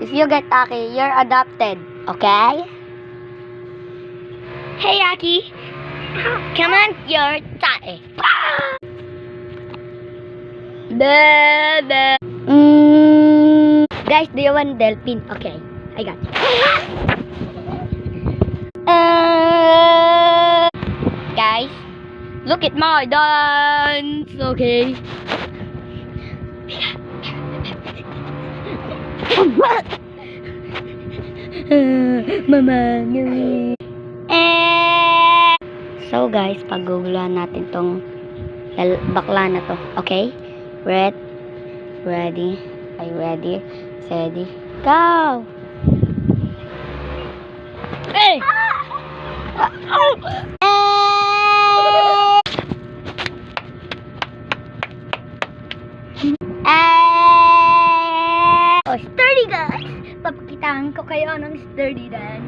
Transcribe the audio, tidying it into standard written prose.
If you get Aki, you're adopted. Okay? Hey, Aki. Come on, you're Taki. Guys, do you want Delphine? Okay, I got you. Guys, look at my dance. Okay. Mama. So guys, paguguluhan natin tong bakla na to. Okay? Ready? Are you ready? Steady, go! Hey! Oh, sturdy guys! Papakitaan ko kayo ng sturdy dance.